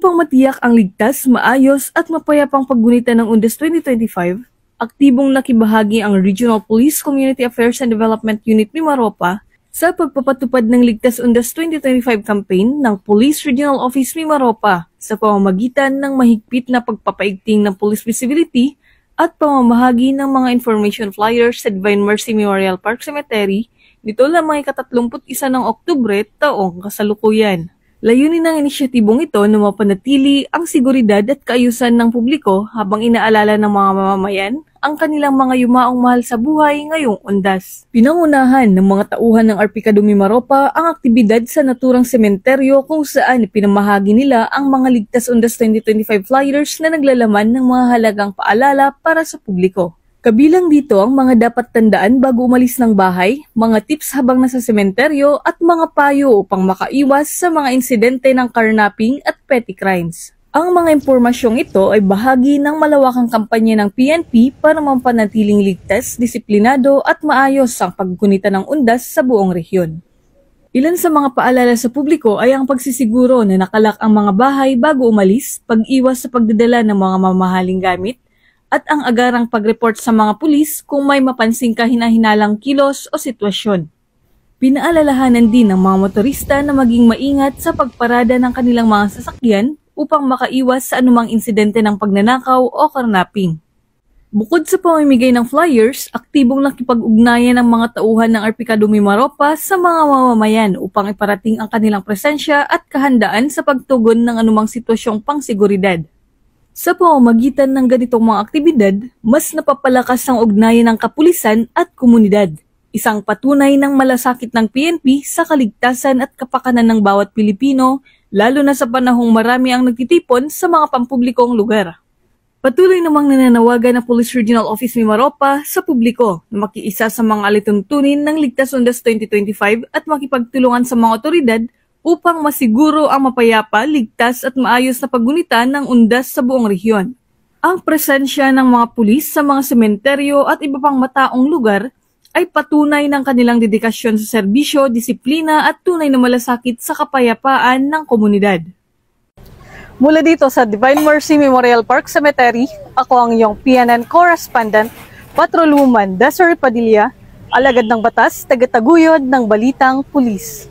Upang matiyak ang ligtas, maayos at mapayapang paggunita ng Undas 2025, aktibong nakibahagi ang Regional Police Community Affairs and Development Unit Mimaropa sa pagpapatupad ng Ligtas Undas 2025 campaign ng Police Regional Office Mimaropa sa pamamagitan ng mahigpit na pagpapaigting ng police visibility at pamamahagi ng mga information flyers sa Divine Mercy Memorial Park Cemetery nito lamang ika-31 ng Oktubre taong kasalukuyan. Layunin ng inisyatibong ito na mapanatili ang seguridad at kaayusan ng publiko habang inaalala ng mga mamamayan ang kanilang mga yumaong mahal sa buhay ngayong undas. Pinangunahan ng mga tauhan ng Arpicado Mimaropa ang aktibidad sa naturang sementeryo kung saan pinamahagi nila ang mga Ligtas Undas 2025 flyers na naglalaman ng mga halagang paalala para sa publiko. Kabilang dito ang mga dapat tandaan bago umalis ng bahay, mga tips habang nasa sementeryo at mga payo upang makaiwas sa mga insidente ng carnapping at petty crimes. Ang mga impormasyong ito ay bahagi ng malawakang kampanya ng PNP para mapanatiling ligtas, disiplinado at maayos ang paggunita ng undas sa buong rehiyon. Ilan sa mga paalala sa publiko ay ang pagsisiguro na nakalak ang mga bahay bago umalis, pag-iwas sa pagdadala ng mga mamahaling gamit, at ang agarang pag-report sa mga pulis kung may mapansing kahina-hinalang kilos o sitwasyon. Pinaalalahanan din ng mga motorista na maging maingat sa pagparada ng kanilang mga sasakyan upang makaiwas sa anumang insidente ng pagnanakaw o karnapping. Bukod sa pamimigay ng flyers, aktibong nakipag-ugnayan ng mga tauhan ng Arpicado Mimaropa sa mga mamamayan upang iparating ang kanilang presensya at kahandaan sa pagtugon ng anumang sitwasyong pangseguridad. Sa pamamagitan ng ganitong mga aktibidad, mas napapalakas ang ugnayan ng kapulisan at komunidad. Isang patunay ng malasakit ng PNP sa kaligtasan at kapakanan ng bawat Pilipino, lalo na sa panahong marami ang nagtitipon sa mga pampublikong lugar. Patuloy namang nananawagan ng Police Regional Office Mimaropa sa publiko na makiisa sa mga alituntunin ng Ligtas Undas 2025 at makipagtulungan sa mga otoridad upang masiguro ang mapayapa, ligtas at maayos na paggunita ng undas sa buong rehiyon. Ang presensya ng mga pulis sa mga sementeryo at iba pang mataong lugar ay patunay ng kanilang dedikasyon sa serbisyo, disiplina at tunay na malasakit sa kapayapaan ng komunidad. Mula dito sa Divine Mercy Memorial Park Cemetery, ako ang iyong PNN correspondent, Patrolwoman Desiree Padilla, alagad ng batas, tagataguyod ng Balitang Pulis.